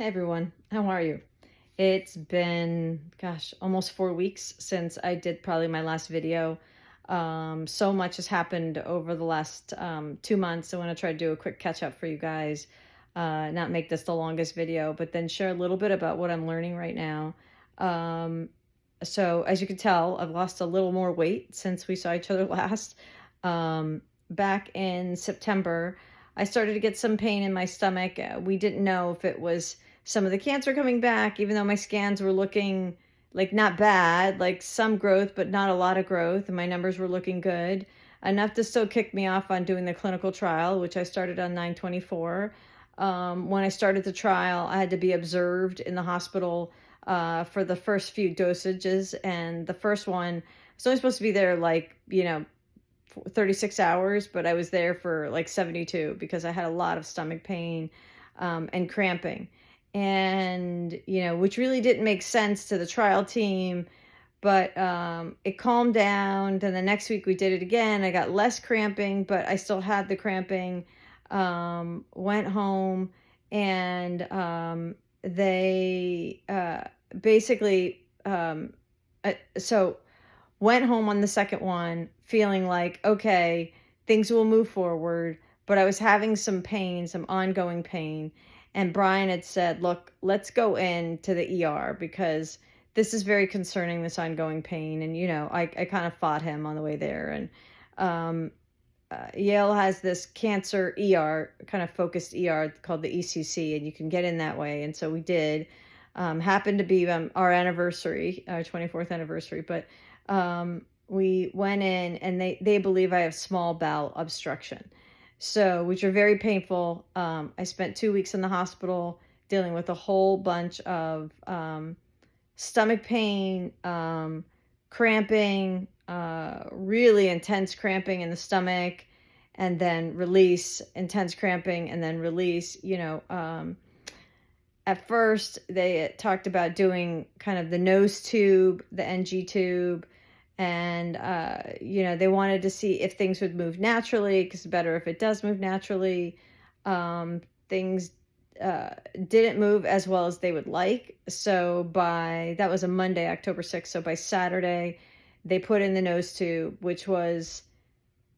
Hey everyone, how are you? It's been, gosh, almost 4 weeks since I did probably my last video. So much has happened over the last 2 months. I want to try to do a quick catch up for you guys, not make this the longest video, but then share a little bit about what I'm learning right now. Um, so as you can tell, I've lost a little more weight since we saw each other last. Back in September, I started to get some pain in my stomach. We didn't know if it was some of the cancer coming back, even though my scans were looking like not bad, like some growth, but not a lot of growth. And my numbers were looking good, enough to still kick me off on doing the clinical trial, which I started on 9/24. When I started the trial, I had to be observed in the hospital for the first few dosages. And the first one, I was only supposed to be there 36 hours, but I was there for like 72 because I had a lot of stomach pain and cramping. And, which really didn't make sense to the trial team, but it calmed down. Then the next week we did it again. I got less cramping, but I still had the cramping. Went home and they basically, so went home on the second one feeling like, okay, things will move forward. But I was having some pain, some ongoing pain. And Brian had said, look, let's go into the ER because this is very concerning, this ongoing pain. And, I kind of fought him on the way there. And Yale has this cancer ER, kind of focused ER called the ECC, and you can get in that way. And so we did. Happened to be our anniversary, our 24th anniversary. But we went in and they believe I have small bowel obstruction. So, which are very painful. I spent 2 weeks in the hospital dealing with a whole bunch of stomach pain, cramping, really intense cramping in the stomach, and then release, intense cramping, and then release. At first, they talked about doing kind of the nose tube, the NG tube, and, they wanted to see if things would move naturally, because it's better if it does move naturally. Things didn't move as well as they would like. So that was a Monday, October 6th. So by Saturday, they put in the nose tube, which was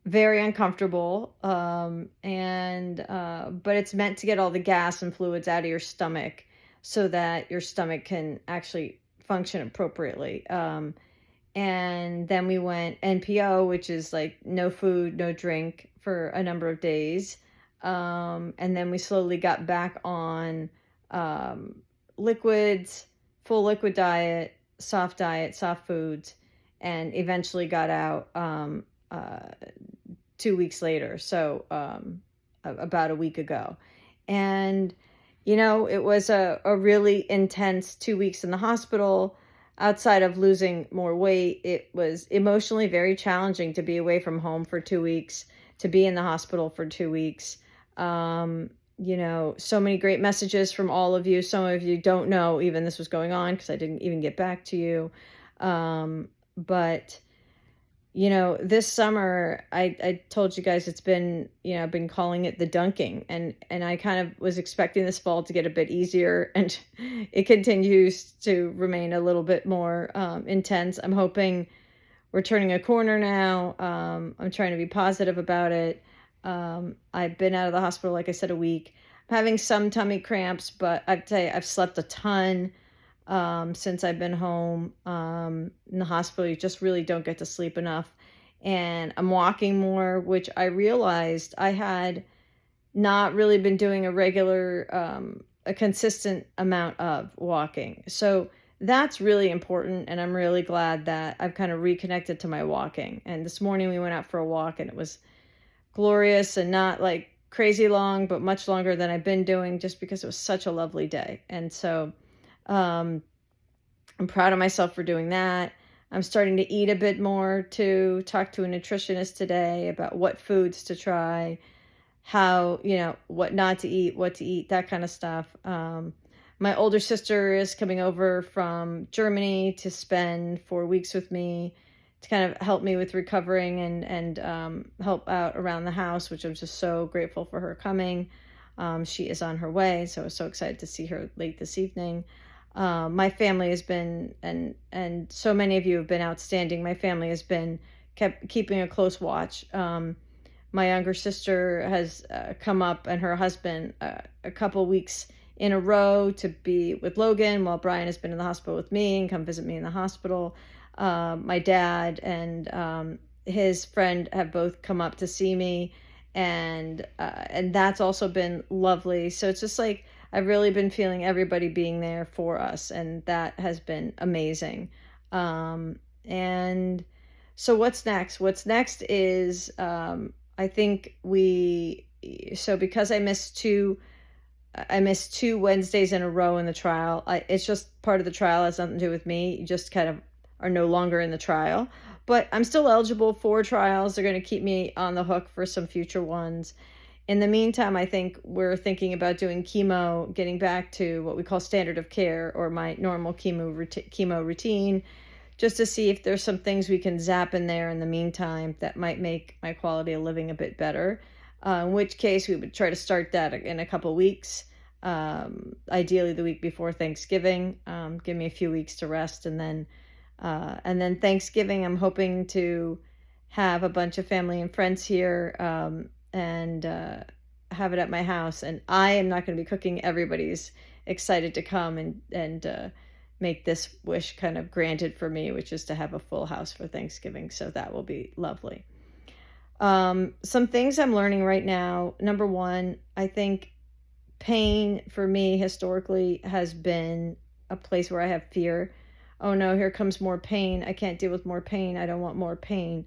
very uncomfortable. But it's meant to get all the gas and fluids out of your stomach so that your stomach can actually function appropriately. And then we went NPO, which is like no food, no drink for a number of days. And then we slowly got back on liquids, full liquid diet, soft foods, and eventually got out 2 weeks later. So about a week ago. And, it was a really intense 2 weeks in the hospital. Outside of losing more weight, it was emotionally very challenging to be away from home for 2 weeks, to be in the hospital for 2 weeks. So many great messages from all of you. Some of you don't know even this was going on because I didn't even get back to you. But this summer, I told you guys it's been, I've been calling it the dunking, and I kind of was expecting this fall to get a bit easier, and it continues to remain a little bit more intense. I'm hoping we're turning a corner now. I'm trying to be positive about it. I've been out of the hospital, like I said, a week. I'm having some tummy cramps, but I'd say I've slept a ton since I've been home. In the hospital, you just really don't get to sleep enough. And I'm walking more, which I realized I had not really been doing a consistent amount of walking. So that's really important. And I'm really glad that I've kind of reconnected to my walking. And this morning we went out for a walk and it was glorious, and not like crazy long, but much longer than I've been doing, just because it was such a lovely day. And so I'm proud of myself for doing that. I'm starting to eat a bit more too. Talked to a nutritionist today about what foods to try, how, what not to eat, what to eat, that kind of stuff. My older sister is coming over from Germany to spend 4 weeks with me to kind of help me with recovering and help out around the house, which I'm just so grateful for her coming. She is on her way, so I was so excited to see her late this evening. My family has been, and so many of you have been outstanding. My family has been kept keeping a close watch. My younger sister has come up, and her husband, a couple weeks in a row to be with Logan while Brian has been in the hospital with me and come visit me in the hospital. My dad and his friend have both come up to see me, and that's also been lovely. So it's just like I've really been feeling everybody being there for us, and that has been amazing. And so what's next? What's next is I think so because I missed two Wednesdays in a row in the trial. It's just part of the trial, it has nothing to do with me. You just kind of are no longer in the trial. But I'm still eligible for trials. They're going to keep me on the hook for some future ones. In the meantime, I think we're thinking about doing chemo, getting back to what we call standard of care, or my normal chemo routine, just to see if there's some things we can zap in there in the meantime that might make my quality of living a bit better. In which case, we would try to start that in a couple weeks, ideally the week before Thanksgiving. Give me a few weeks to rest, and then Thanksgiving, I'm hoping to have a bunch of family and friends here, and have it at my house. And I am not going to be cooking. Everybody's excited to come and make this wish kind of granted for me, which is to have a full house for Thanksgiving. So that will be lovely. Some things I'm learning right now. Number one, I think pain for me historically has been a place where I have fear. Oh no, here comes more pain. I can't deal with more pain. I don't want more pain.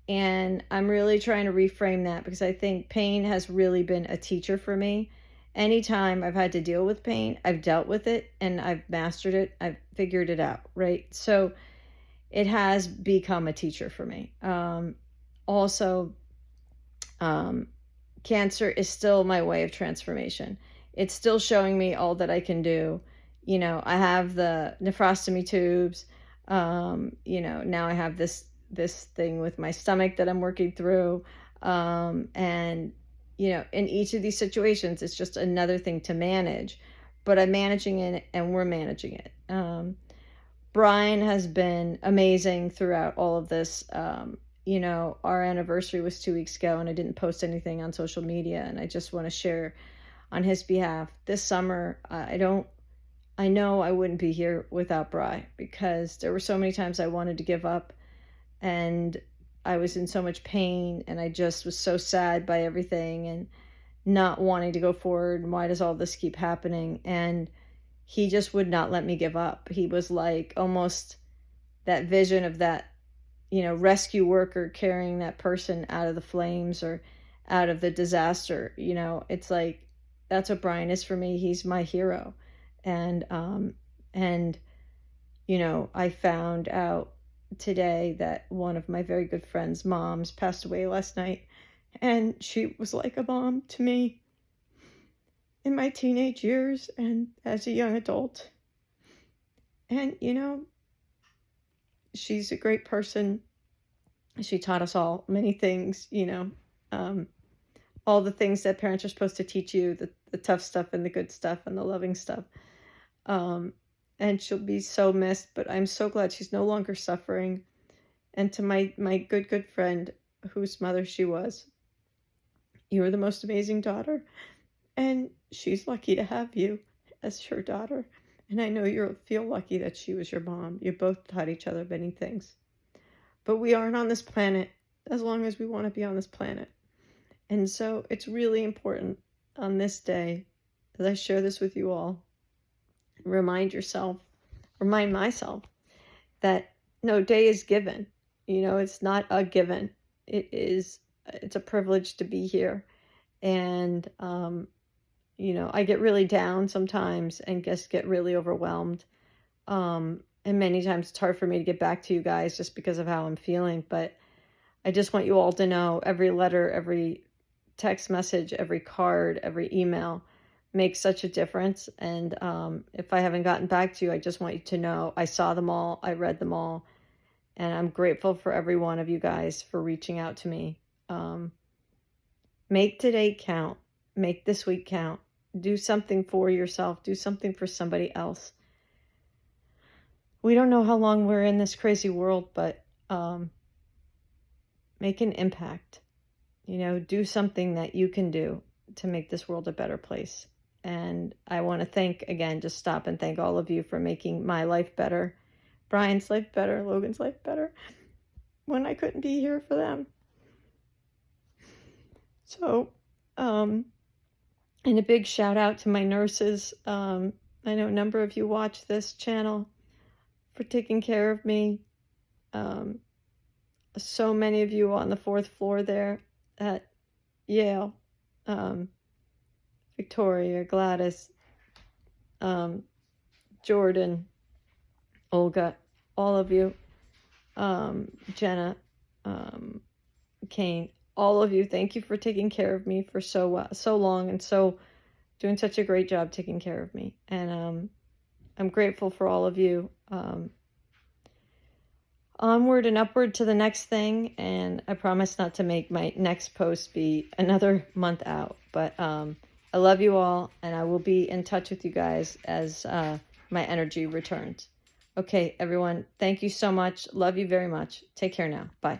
And I'm really trying to reframe that, because I think pain has really been a teacher for me. Anytime I've had to deal with pain, I've dealt with it and I've mastered it. I've figured it out, right? So it has become a teacher for me. Also, cancer is still my way of transformation. It's still showing me all that I can do. I have the nephrostomy tubes. Now I have this thing with my stomach that I'm working through. And in each of these situations, it's just another thing to manage, but I'm managing it and we're managing it. Brian has been amazing throughout all of this. Our anniversary was 2 weeks ago and I didn't post anything on social media, and I just want to share on his behalf. This summer, I know I wouldn't be here without Bri, because there were so many times I wanted to give up, and I was in so much pain, and I just was so sad by everything and not wanting to go forward. And why does all this keep happening? And he just would not let me give up. He was like almost that vision of that, rescue worker carrying that person out of the flames or out of the disaster. It's like, that's what Brian is for me. He's my hero. And I found out today that one of my very good friend's moms passed away last night, and she was like a mom to me in my teenage years and as a young adult. And she's a great person. She taught us all many things, all the things that parents are supposed to teach you, the tough stuff and the good stuff and the loving stuff. And she'll be so missed, but I'm so glad she's no longer suffering. And to my good friend, whose mother she was, you are the most amazing daughter, and she's lucky to have you as her daughter. And I know you'll feel lucky that she was your mom. You both taught each other many things. But we aren't on this planet as long as we want to be on this planet. And so it's really important on this day, as I share this with you all, remind myself that no day is given. It's not a given. It's a privilege to be here. And, I get really down sometimes and just get really overwhelmed. And many times it's hard for me to get back to you guys just because of how I'm feeling. But I just want you all to know every letter, every text message, every card, every email makes such a difference. And if I haven't gotten back to you, I just want you to know I saw them all, I read them all, and I'm grateful for every one of you guys for reaching out to me. Make today count. Make this week count. Do something for yourself. Do something for somebody else. We don't know how long we're in this crazy world, but make an impact. Do something that you can do to make this world a better place. And I want to just stop and thank all of you for making my life better, Brian's life better, Logan's life better, when I couldn't be here for them. So, and a big shout out to my nurses. I know a number of you watch this channel, for taking care of me. So many of you on the 4th floor there at Yale. Victoria, Gladys, Jordan, Olga, all of you, Jenna, Kane, all of you, thank you for taking care of me for so long, and doing such a great job taking care of me. And I'm grateful for all of you. Onward and upward to the next thing, and I promise not to make my next post be another month out, but I love you all, and I will be in touch with you guys as my energy returns. Okay, everyone, thank you so much. Love you very much. Take care now. Bye.